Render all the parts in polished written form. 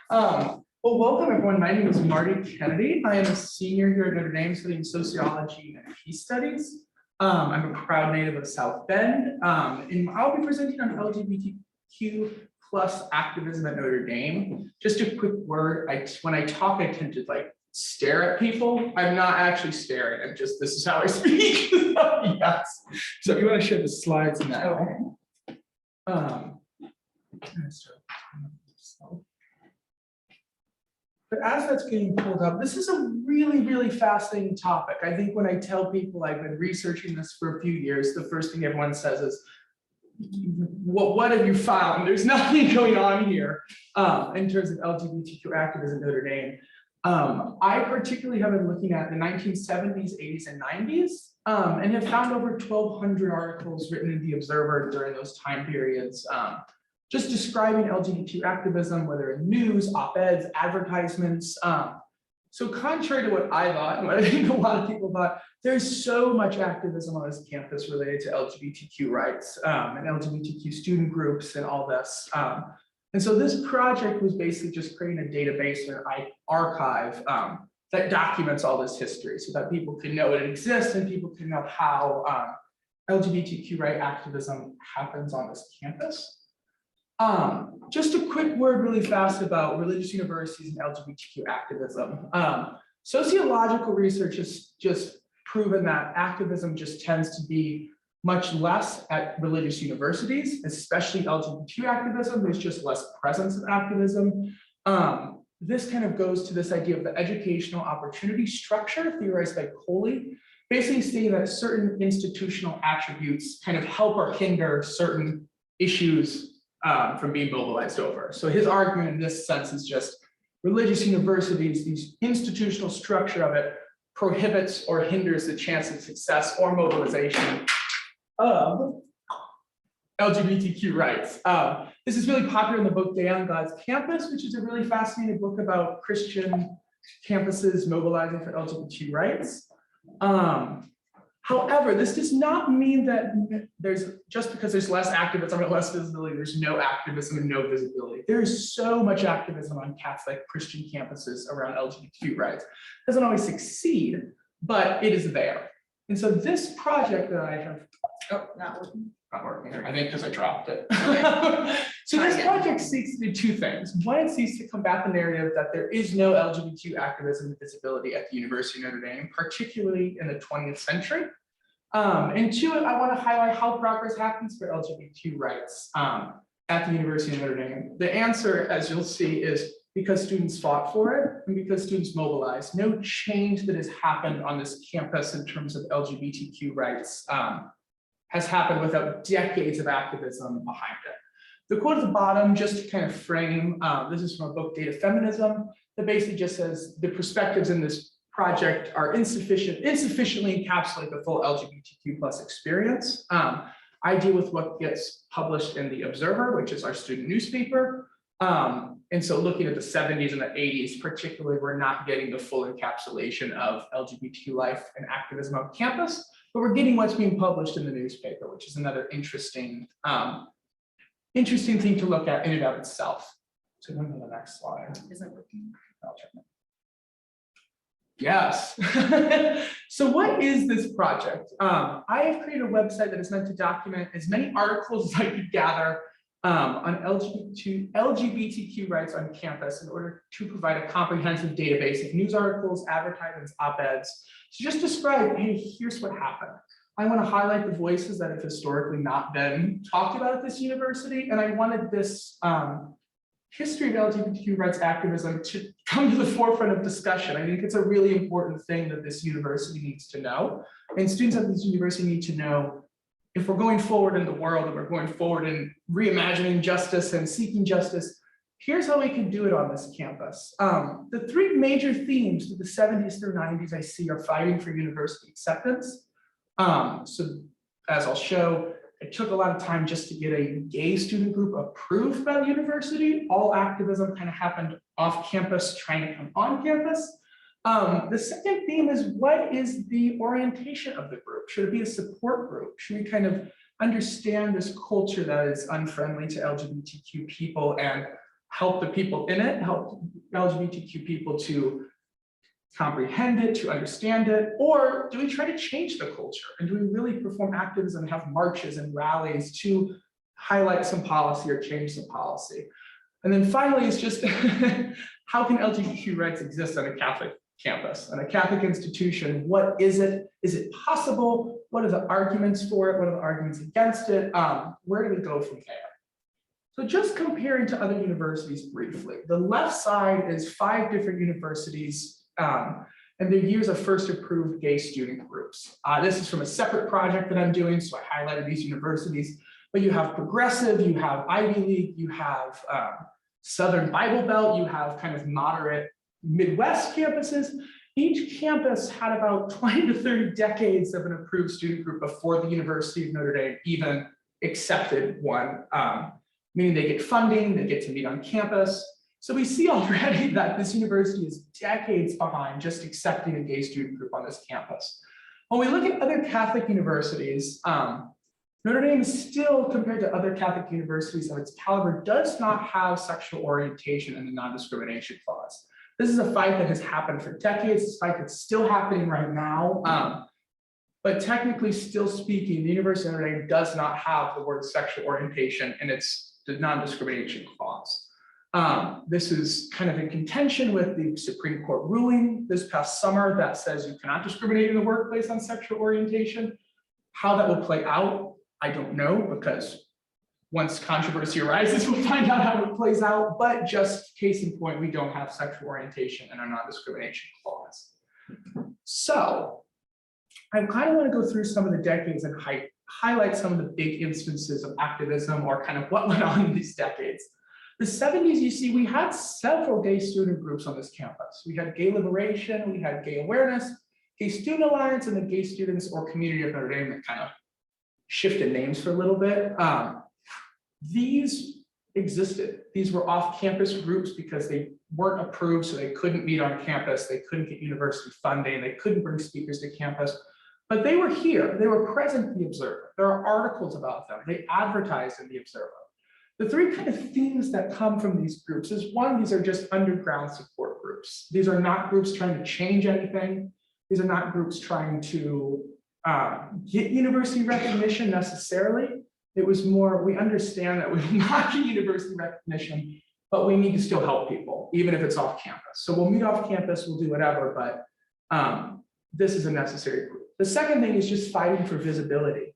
Well, welcome everyone. My name is Marty Kennedy. I am a senior here at Notre Dame studying sociology and peace studies. I'm a proud native of South Bend, and I'll be presenting on LGBTQ plus activism at Notre Dame. Just a quick word, when I talk, I tend to stare at people. I'm not actually staring, this is how I speak. Yes. So if you want to share the slides now. But as that's getting pulled up, this is a really, really fascinating topic. I think when I tell people I've been researching this for a few years, the first thing everyone says is, what have you found? There's nothing going on here in terms of LGBTQ activism at Notre Dame. I particularly have been looking at the 1970s, 80s, and 90s, and have found over 1,200 articles written in The Observer during those time periods, just describing LGBT activism, whether in news, op-eds, advertisements. So contrary to what I thought, and what I think a lot of people thought, there's so much activism on this campus related to LGBTQ rights and LGBTQ student groups and all this. And so this project was basically just creating a database or an archive that documents all this history so that people can know it exists and people can know how LGBTQ right activism happens on this campus. Just a quick word really fast about religious universities and LGBTQ activism. Sociological research has just proven that activism just tends to be much less at religious universities, especially LGBTQ activism. There's just less presence of activism. This kind of goes to this idea of the educational opportunity structure theorized by Coley, basically stating that certain institutional attributes kind of help or hinder certain issues from being mobilized over. So his argument in this sense is just religious universities, the institutional structure of it prohibits or hinders the chance of success or mobilization of LGBTQ rights. This is really popular in the book Day on God's Campus, which is a really fascinating book about Christian campuses mobilizing for LGBT rights. However, this does not mean that just because there's less activism and less visibility, there's no activism and no visibility. There is so much activism on Catholic Christian campuses around LGBTQ rights. It doesn't always succeed, but it is there. And so this project that I have, not working here, I think because I dropped it. So this project seeks to do two things. One, it seeks to combat the narrative that there is no LGBTQ activism and visibility at the University of Notre Dame, particularly in the 20th century. And two, I want to highlight how progress happens for LGBTQ rights at the University of Notre Dame. The answer, as you'll see, is because students fought for it and because students mobilized. No change that has happened on this campus in terms of LGBTQ rights has happened without decades of activism behind it. The quote at the bottom, just to kind of frame, this is from a book, Data Feminism, that basically just says the perspectives in this project are insufficiently encapsulate the full LGBTQ plus experience. I deal with what gets published in The Observer, which is our student newspaper. And so looking at the 70s and the 80s, particularly, we're not getting the full encapsulation of LGBTQ life and activism on campus, but we're getting what's being published in the newspaper, which is another interesting thing to look at in and of itself. So go to the next slide. Is it working? I'll check it. Yes. So what is this project? I have created a website that is meant to document as many articles as I could gather on LGBTQ rights on campus in order to provide a comprehensive database of news articles, advertisements, op-eds, to just describe, hey, here's what happened. I want to highlight the voices that have historically not been talked about at this university, and I wanted this history of LGBTQ rights activism to come to the forefront of discussion. I think it's a really important thing that this university needs to know, and students at this university need to know if we're going forward in the world and we're going forward in reimagining justice and seeking justice, here's how we can do it on this campus. The three major themes to the 70s through 90s I see are fighting for university acceptance. So as I'll show, it took a lot of time just to get a gay student group approved by the university. All activism kind of happened off campus, trying to come on campus. The second theme is, what is the orientation of the group? Should it be a support group? Should we kind of understand this culture that is unfriendly to LGBTQ people and help the people in it, help LGBTQ people to comprehend it, to understand it, or do we try to change the culture? And do we really perform activism and have marches and rallies to highlight some policy or change some policy? And then finally, it's just how can LGBTQ rights exist on a Catholic campus, on a Catholic institution? What is it? Is it possible? What are the arguments for it? What are the arguments against it? Where do we go from there? So just comparing to other universities briefly, the left side is 5 different universities and they use a first approved gay student groups. This is from a separate project that I'm doing, so I highlighted these universities, but you have Progressive, you have Ivy League, you have Southern Bible Belt, you have kind of moderate Midwest campuses. Each campus had about 20 to 30 decades of an approved student group before the University of Notre Dame even accepted one, meaning they get funding, they get to meet on campus. So we see already that this university is decades behind just accepting a gay student group on this campus. When we look at other Catholic universities, Notre Dame is still, compared to other Catholic universities of its caliber, does not have sexual orientation in the non-discrimination clause. This is a fight that has happened for decades. It's a fight that's still happening right now. But technically, still speaking, the University of Notre Dame does not have the word sexual orientation in its non-discrimination clause. This is kind of in contention with the Supreme Court ruling this past summer that says you cannot discriminate in the workplace on sexual orientation. How that will play out, I don't know, because once controversy arises, we'll find out how it plays out. But just case in point, we don't have sexual orientation in our non-discrimination clause. So I kind of want to go through some of the decades and highlight some of the big instances of activism or kind of what went on in these decades. The 70s, you see, we had several gay student groups on this campus. We had Gay Liberation, we had Gay Awareness, Gay Student Alliance, and the Gay Students or Community of Notre Dame that kind of shifted names for a little bit. These existed. These were off-campus groups because they weren't approved, so they couldn't meet on campus, they couldn't get university funding, they couldn't bring speakers to campus, but they were here, they were present in the Observer. There are articles about them, they advertised in the Observer. The 3 kind of themes that come from these groups is, one, these are just underground support groups. These are not groups trying to change anything. These are not groups trying to get university recognition necessarily. It was more, we understand that we will not get university recognition, but we need to still help people, even if it's off campus. So we'll meet off campus, we'll do whatever, but this is a necessary group. The second thing is just fighting for visibility.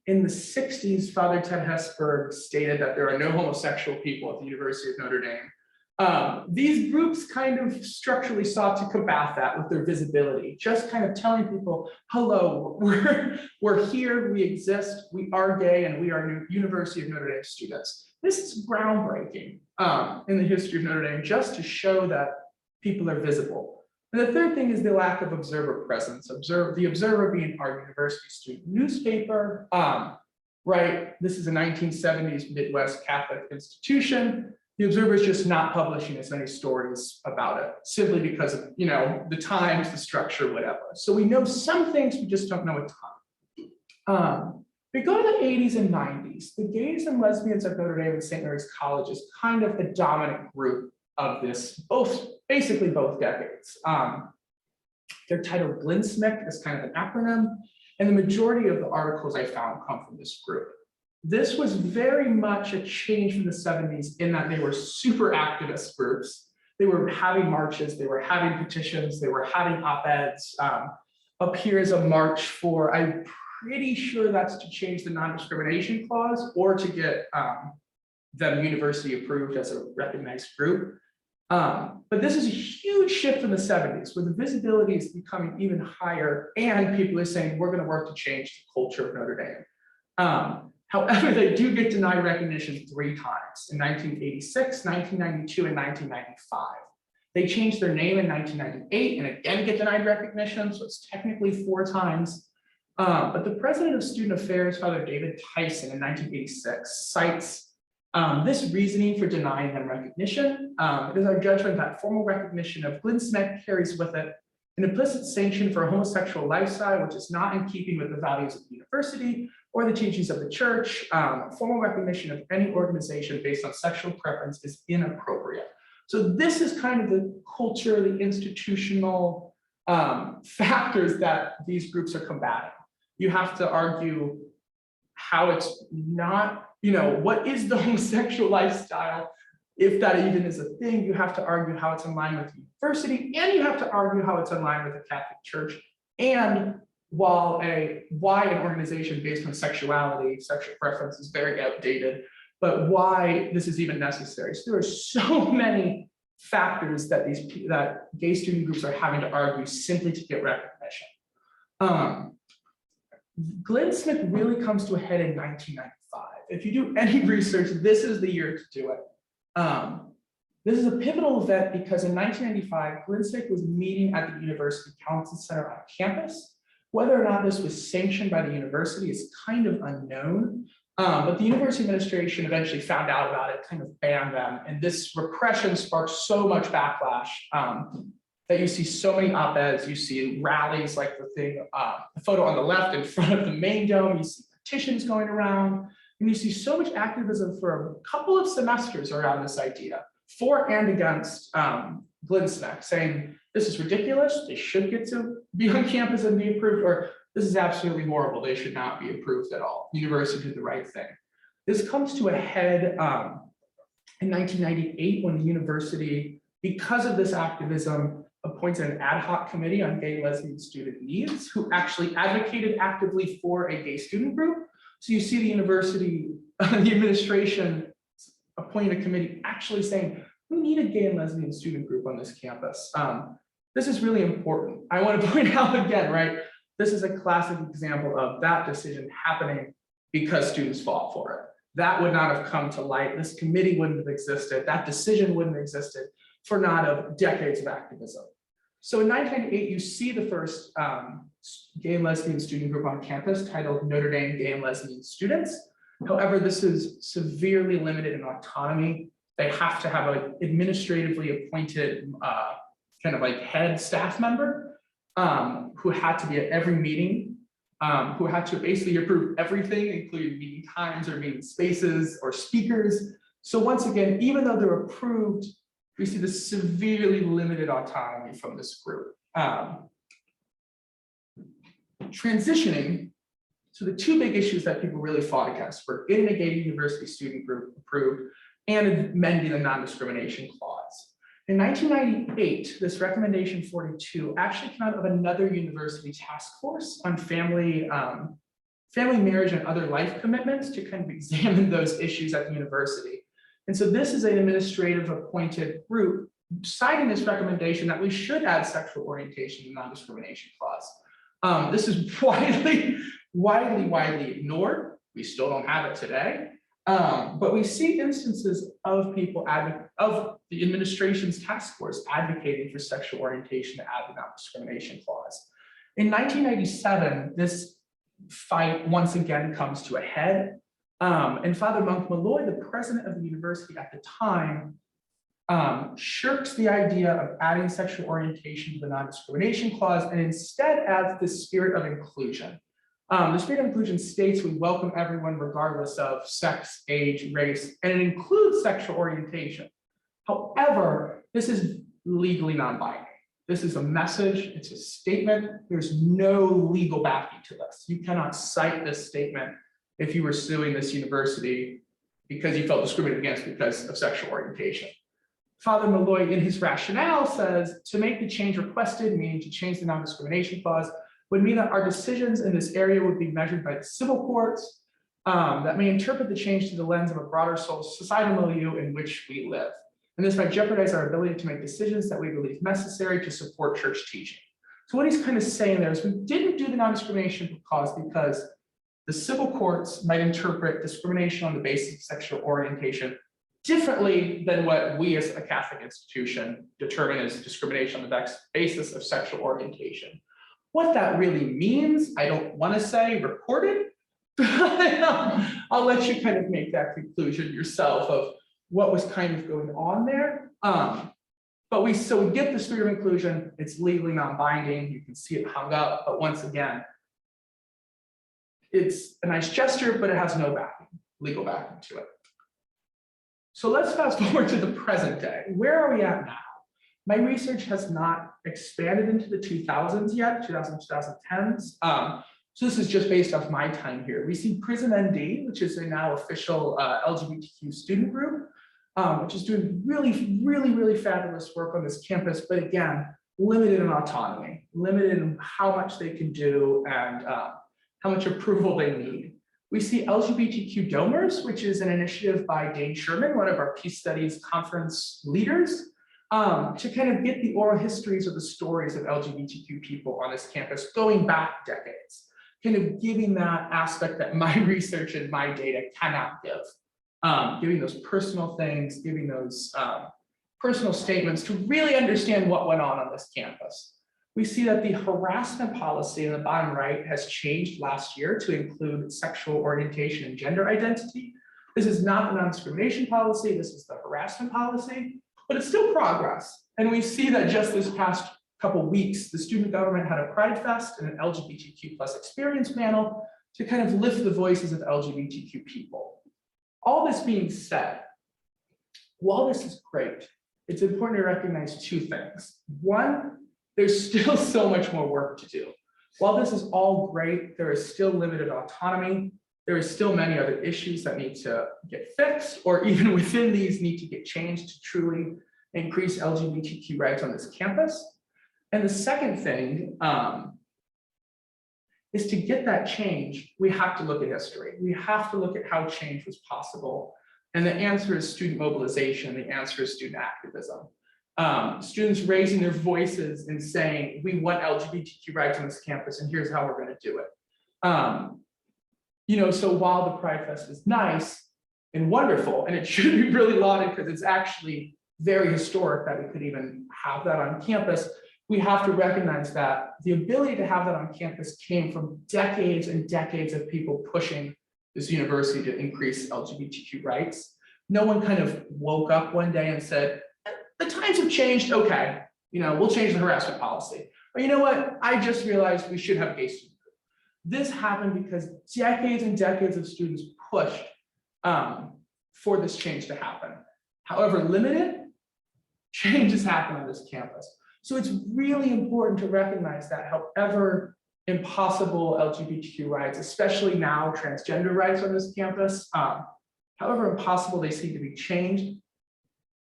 In the 60s, Father Ted Hesburgh stated that there are no homosexual people at the University of Notre Dame. These groups kind of structurally sought to combat that with their visibility, just kind of telling people, hello, we're here, we exist, we are gay, and we are University of Notre Dame students. This is groundbreaking in the history of Notre Dame, just to show that people are visible. And the third thing is the lack of Observer presence. The Observer being our university student newspaper, right? This is a 1970s Midwest Catholic institution. The Observer is just not publishing as many stories about it, simply because of, you know, the times, the structure, whatever. So we know some things, we just don't know a ton. We go to the 80s and 90s. The gays and lesbians of Notre Dame and St. Mary's College is kind of the dominant group of this, basically both decades. They're titled GLINSMIC as kind of an acronym, and the majority of the articles I found come from this group. This was very much a change from the 70s in that they were super activist groups. They were having marches, they were having petitions, they were having op-eds. Up here is a march for, I'm pretty sure that's to change the non-discrimination clause or to get them university approved as a recognized group. But this is a huge shift in the 70s where the visibility is becoming even higher and people are saying, we're gonna work to change the culture of Notre Dame. However, they do get denied recognition 3 times, in 1986, 1992, and 1995. They changed their name in 1998 and again get denied recognition, so it's technically 4 times. But the president of Student Affairs, Father David Tyson, in 1986, cites this reasoning for denying them recognition. It is our judgment that formal recognition of GLINSMIC carries with it an implicit sanction for a homosexual lifestyle, which is not in keeping with the values of the university, or the teachings of the church. Formal recognition of any organization based on sexual preference is inappropriate. So this is kind of the culture, the institutional factors that these groups are combating. You have to argue how it's not, what is the homosexual lifestyle? If that even is a thing, you have to argue how it's in line with the university, and you have to argue how it's in line with the Catholic Church. And why an organization based on sexuality, sexual preference is very outdated, but why this is even necessary. So there are so many factors that gay student groups are having to argue simply to get recognition. Glenn Smith really comes to a head in 1995. If you do any research, this is the year to do it. This is a pivotal event because in 1995, Glenn Smith was meeting at the University Council Center on campus. Whether or not this was sanctioned by the university is kind of unknown, but the university administration eventually found out about it, kind of banned them, and this repression sparked so much backlash that you see so many op-eds, you see rallies like the photo on the left in front of the main dome, you see petitions going around, and you see so much activism for a couple of semesters around this idea, for and against Glenn Smith, saying this is ridiculous, they should get to be on campus and be approved, or this is absolutely horrible, they should not be approved at all. The university did the right thing. This comes to a head in 1998 when the university, because of this activism, appointed an ad hoc committee on gay and lesbian student needs who actually advocated actively for a gay student group. So you see the university, the administration appointing a committee actually saying, we need a gay and lesbian student group on this campus. This is really important. I want to point out again, right? This is a classic example of that decision happening because students fought for it. That would not have come to light. This committee wouldn't have existed. That decision wouldn't have existed for not of decades of activism. So in 1998, you see the first gay and lesbian student group on campus titled Notre Dame Gay and Lesbian Students. However, this is severely limited in autonomy. They have to have an administratively appointed kind of like head staff member who had to be at every meeting, who had to basically approve everything, including meeting times or meeting spaces or speakers. So once again, even though they're approved, we see this severely limited autonomy from this group. Transitioning to the two big issues that people really fought against were getting a gay university student group approved and amending the non-discrimination clause. In 1998, this recommendation 42 actually came out of another university task force on family marriage and other life commitments to kind of examine those issues at the university. And so this is an administrative appointed group citing this recommendation that we should add sexual orientation to the non-discrimination clause. This is widely ignored. We still don't have it today. But we see instances of people, of the administration's task force advocating for sexual orientation to add the non-discrimination clause. In 1997, this fight once again comes to a head. And Father Monk Malloy, the president of the university at the time, shirks the idea of adding sexual orientation to the non-discrimination clause and instead adds the spirit of inclusion. The spirit of inclusion states we welcome everyone regardless of sex, age, race, and it includes sexual orientation. However, this is legally non-binding. This is a message, it's a statement. There's no legal backing to this. You cannot cite this statement if you were suing this university because you felt discriminated against because of sexual orientation. Father Malloy, in his rationale, says to make the change requested, meaning to change the non-discrimination clause, would mean that our decisions in this area would be measured by the civil courts that may interpret the change through the lens of a broader societal milieu in which we live. And this might jeopardize our ability to make decisions that we believe necessary to support church teaching. So what he's kind of saying there is we didn't do the non-discrimination clause because the civil courts might interpret discrimination on the basis of sexual orientation differently than what we as a Catholic institution determine as discrimination on the basis of sexual orientation. What that really means, I don't want to say recorded, but I'll let you kind of make that conclusion yourself of what was kind of going on there. But we get the spirit of inclusion, it's legally non-binding, you can see it hung up, but once again, it's a nice gesture, but it has no backing, legal backing to it. So let's fast forward to the present day. Where are we at now? My research has not expanded into the 2000s yet, 2010s. So this is just based off my time here. We see Prism ND, which is a now official LGBTQ student group, which is doing really fabulous work on this campus, but again, limited in autonomy, limited in how much they can do and how much approval they need. We see LGBTQ Donors, which is an initiative by Dane Sherman, one of our Peace Studies conference leaders, to kind of get the oral histories or the stories of LGBTQ people on this campus going back decades, kind of giving that aspect that my research and my data cannot give, giving those personal things, giving those personal statements to really understand what went on this campus. We see that the harassment policy in the bottom right has changed last year to include sexual orientation and gender identity. This is not the non-discrimination policy, this is the harassment policy, but it's still progress. And we see that just this past couple weeks, the student government had a Pride Fest and an LGBTQ+ experience panel to kind of lift the voices of LGBTQ people. All this being said, while this is great, it's important to recognize two things. One, there's still so much more work to do. While this is all great, there is still limited autonomy. There is still many other issues that need to get fixed, or even within these need to get changed to truly increase LGBTQ rights on this campus. And the second thing is to get that change, we have to look at history. We have to look at how change was possible. And the answer is student mobilization. The answer is student activism. Students raising their voices and saying, we want LGBTQ rights on this campus and here's how we're going to do it. You know, so while the Pride Fest is nice and wonderful, and it should be really lauded because it's actually very historic that we could even have that on campus, we have to recognize that the ability to have that on campus came from decades and decades of people pushing this university to increase LGBTQ rights. No one kind of woke up one day and said, the times have changed, okay, you know, we'll change the harassment policy. Or you know what, I just realized we should have a gay student group. This happened because decades and decades of students pushed for this change to happen. However limited, change has happened on this campus. So it's really important to recognize that however impossible LGBTQ rights, especially now transgender rights on this campus, however impossible they seem to be changed,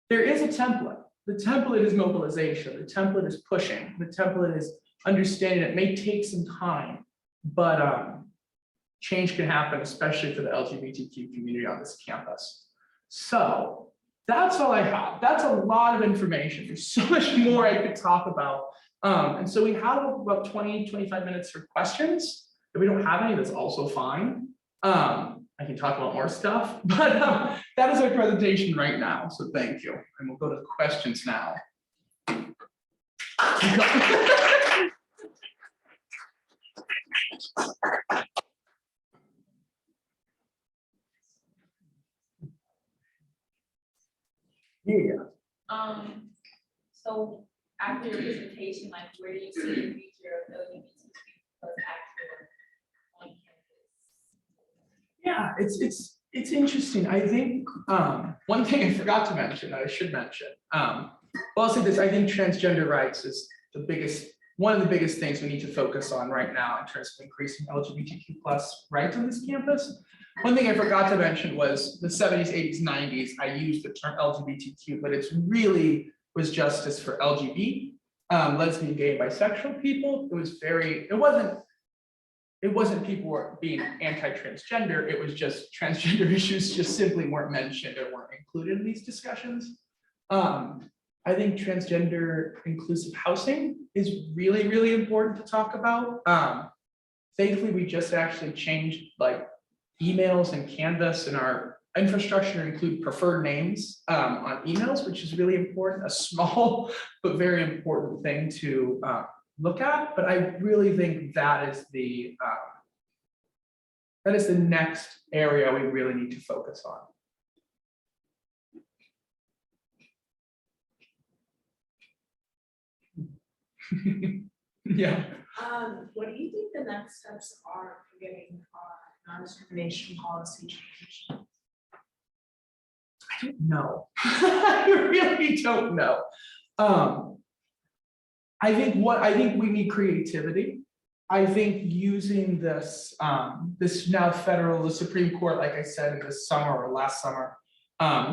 there is a template. The template is mobilization. The template is pushing. The template is understanding it may take some time, but change can happen, especially for the LGBTQ community on this campus. So that's all I have. That's a lot of information. There's so much more I could talk about. And so we have about 20, 25 minutes for questions. If we don't have any, that's also fine. I can talk about more stuff, but that is our presentation right now. So thank you. And we'll go to the questions now. Yeah. So after your presentation, like where do you see the future of LGBTQ+ activism on campus? Yeah, it's interesting. I think one thing I forgot to mention that I should mention. Well, I'll say this. I think transgender rights is one of the biggest things we need to focus on right now in terms of increasing LGBTQ+ rights on this campus. One thing I forgot to mention was the 70s, 80s, 90s. I used the term LGBTQ, but it's really was justice for LGBT, lesbian, gay, bisexual people. It wasn't people were being anti-transgender. It was just transgender issues just simply weren't mentioned or weren't included in these discussions. I think transgender inclusive housing is really, really important to talk about. Thankfully, we just actually changed like emails and Canvas and our infrastructure to include preferred names on emails, which is really important, a small but very important thing to look at. But I really think that is the next area we really need to focus on. Yeah. What do you think the next steps are for getting our non-discrimination policy change? I don't know. I really don't know. I think we need creativity. I think using this, this now the Supreme Court, like I said, in this summer or last summer,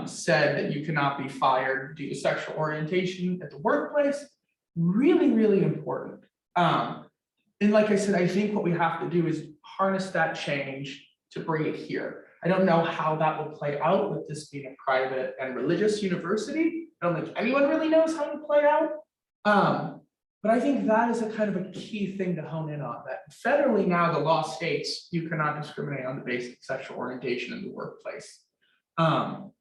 said that you cannot be fired due to sexual orientation at the workplace. Really, really important. And like I said, I think what we have to do is harness that change to bring it here. I don't know how that will play out with this being a private and religious university. I don't think anyone really knows how to play out. But I think that is a kind of a key thing to hone in on, that federally now the law states you cannot discriminate on the basis of sexual orientation in the workplace. So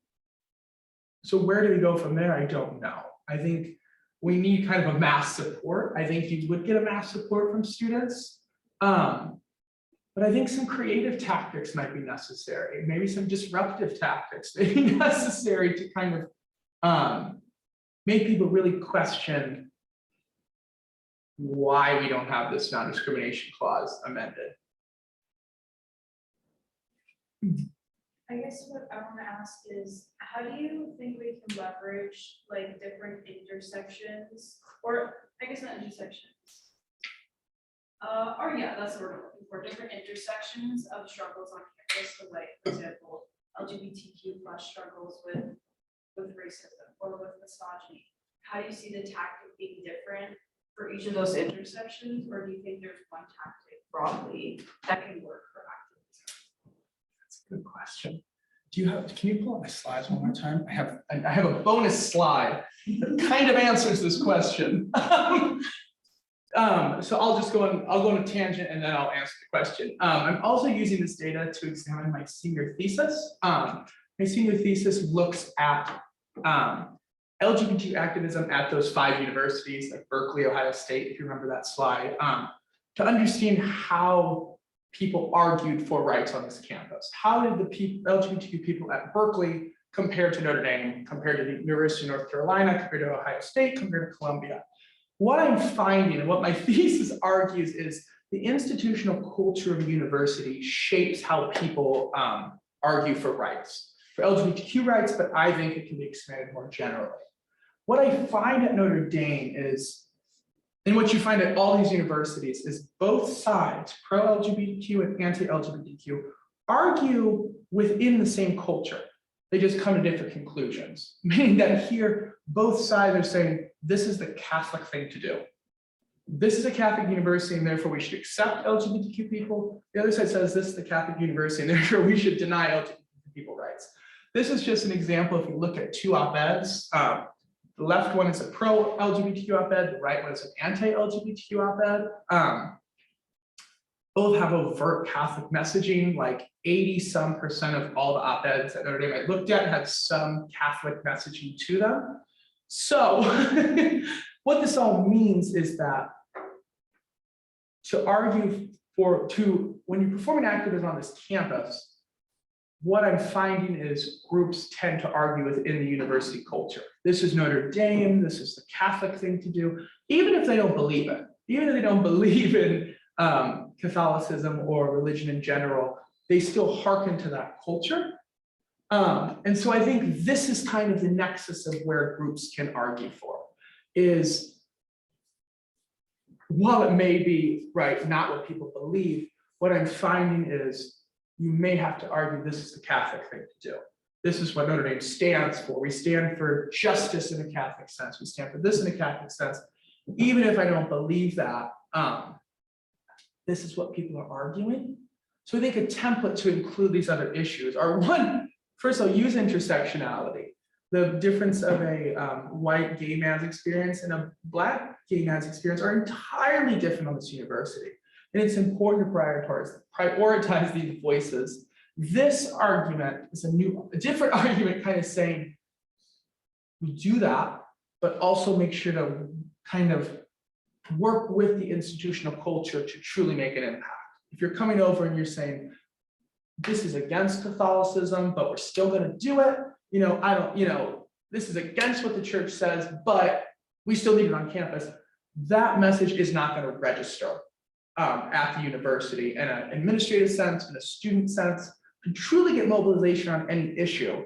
where do we go from there? I don't know. I think we need kind of a mass support. I think you would get a mass support from students. But I think some creative tactics might be necessary. Maybe some disruptive tactics may be necessary to kind of make people really question why we don't have this non-discrimination clause amended. I guess what I want to ask is, how do you think we can leverage like different intersections, or I guess not intersections? Or yeah, that's the word I'm looking for, different intersections of struggles on campus, so like, for example, LGBTQ plus struggles with racism or with misogyny. How do you see the tactic being different for each of those intersections, or do you think there's one tactic broadly that can work for activism? That's a good question. Can you pull up my slides one more time? I have a bonus slide that kind of answers this question. So I'll go on a tangent and then I'll answer the question. I'm also using this data to examine my senior thesis. My senior thesis looks at LGBT activism at those 5 universities, like Berkeley, Ohio State, if you remember that slide, to understand how people argued for rights on this campus. How did the LGBTQ people at Berkeley compare to Notre Dame, compared to the University of North Carolina, compared to Ohio State, compared to Columbia? What I'm finding and what my thesis argues is the institutional culture of a university shapes how people argue for rights, for LGBTQ rights, but I think it can be expanded more generally. What I find at Notre Dame is, and what you find at all these universities, is both sides, pro-LGBTQ and anti-LGBTQ, argue within the same culture. They just come to different conclusions, meaning that here, both sides are saying, this is the Catholic thing to do. This is a Catholic university, and therefore we should accept LGBTQ people. The other side says, this is the Catholic university, and therefore we should deny LGBTQ people rights. This is just an example. If you look at 2 op-eds, the left one is a pro-LGBTQ op-ed, the right one is an anti-LGBTQ op-ed. Both have overt Catholic messaging, like 80% of all the op-eds at Notre Dame I looked at had some Catholic messaging to them. So what this all means is that to argue when you perform an activism on this campus, what I'm finding is groups tend to argue within the university culture. This is Notre Dame, this is the Catholic thing to do, even if they don't believe it, even if they don't believe in Catholicism or religion in general, they still hearken to that culture. And so I think this is kind of the nexus of where groups can argue for, is while it may be not what people believe, what I'm finding is you may have to argue this is the Catholic thing to do. This is what Notre Dame stands for. We stand for justice in a Catholic sense. We stand for this in a Catholic sense. Even if I don't believe that, this is what people are arguing. So I think a template to include these other issues are one, first of all, use intersectionality. The difference of a white gay man's experience and a Black gay man's experience are entirely different on this university. And it's important to prioritize these voices. This argument is a different argument, kind of saying, we do that, but also make sure to kind of work with the institutional culture to truly make an impact. If you're coming over and you're saying, this is against Catholicism, but we're still going to do it, this is against what the church says, but we still need it on campus, that message is not going to register. at the university in an administrative sense, in a student sense, to truly get mobilization on any issue.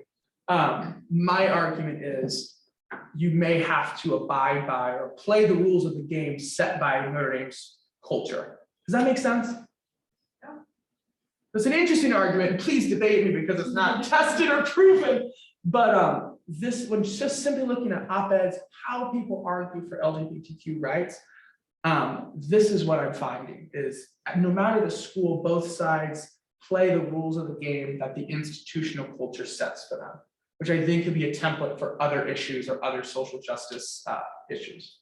My argument is you may have to abide by or play the rules of the game set by Notre Dame's culture. Does that make sense? Yeah. It's an interesting argument, and please debate me because it's not tested or proven. But this, when just simply looking at op-eds, how people argue for LGBTQ rights, this is what I'm finding is no matter the school, both sides play the rules of the game that the institutional culture sets for them, which I think could be a template for other issues or other social justice issues.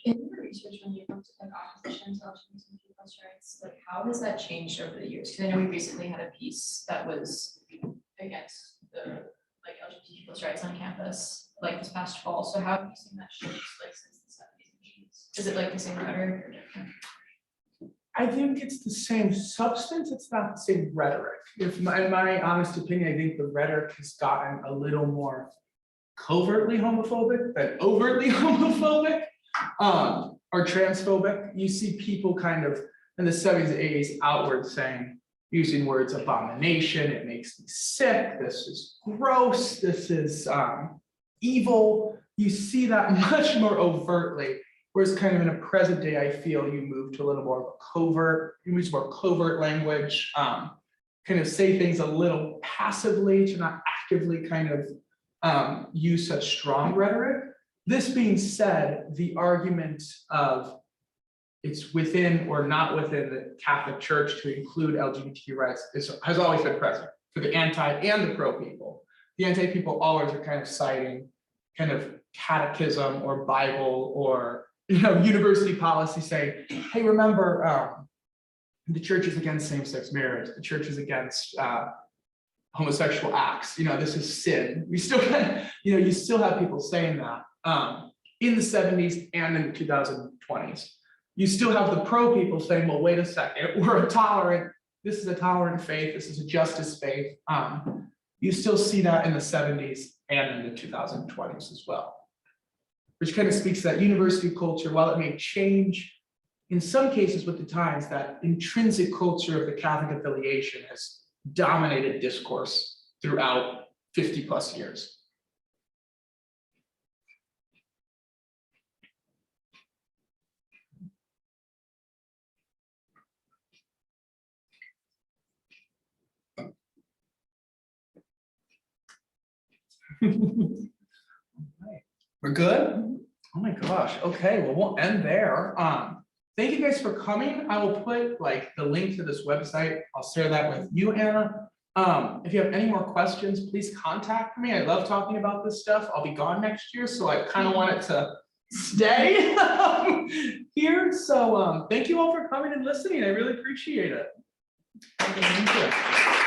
In your research, when you looked at opposition to LGBTQ+ rights, like how has that changed over the years? Because I know we recently had a piece that was against the like LGBTQ+ rights on campus, like this past fall. So how have you seen that shift like since the 70s and 80s? Is it like the same rhetoric or different? I think it's the same substance, it's not the same rhetoric. If in my honest opinion, I think the rhetoric has gotten a little more covertly homophobic than overtly homophobic. Or transphobic. You see people kind of in the 70s and 80s outward saying, using words abomination, it makes me sick, this is gross, this is evil. You see that much more overtly, whereas kind of in a present day, I feel you move to a little more of a covert, you use more covert language, kind of say things a little passively to not actively kind of use such strong rhetoric. This being said, the argument of it's within or not within the Catholic Church to include LGBT rights has always been present for the anti and the pro people. The anti people always are kind of citing kind of catechism or Bible or university policy saying, hey, remember the church is against same-sex marriage, the church is against homosexual acts, this is sin. We still you still have people saying that. In the 70s and in the 2020s. You still have the pro people saying, well, wait a second, this is a tolerant faith, this is a justice faith. You still see that in the 70s and in the 2020s as well. Which kind of speaks to that university culture, while it may change in some cases with the times, that intrinsic culture of the Catholic affiliation has dominated discourse throughout 50+ years. We're good? Oh my gosh. Okay, well, we'll end there. Thank you guys for coming. I will put like the link to this website. I'll share that with you, Anna. If you have any more questions, please contact me. I love talking about this stuff. I'll be gone next year, so I kind of want it to stay here. So thank you all for coming and listening. I really appreciate it. Thank you.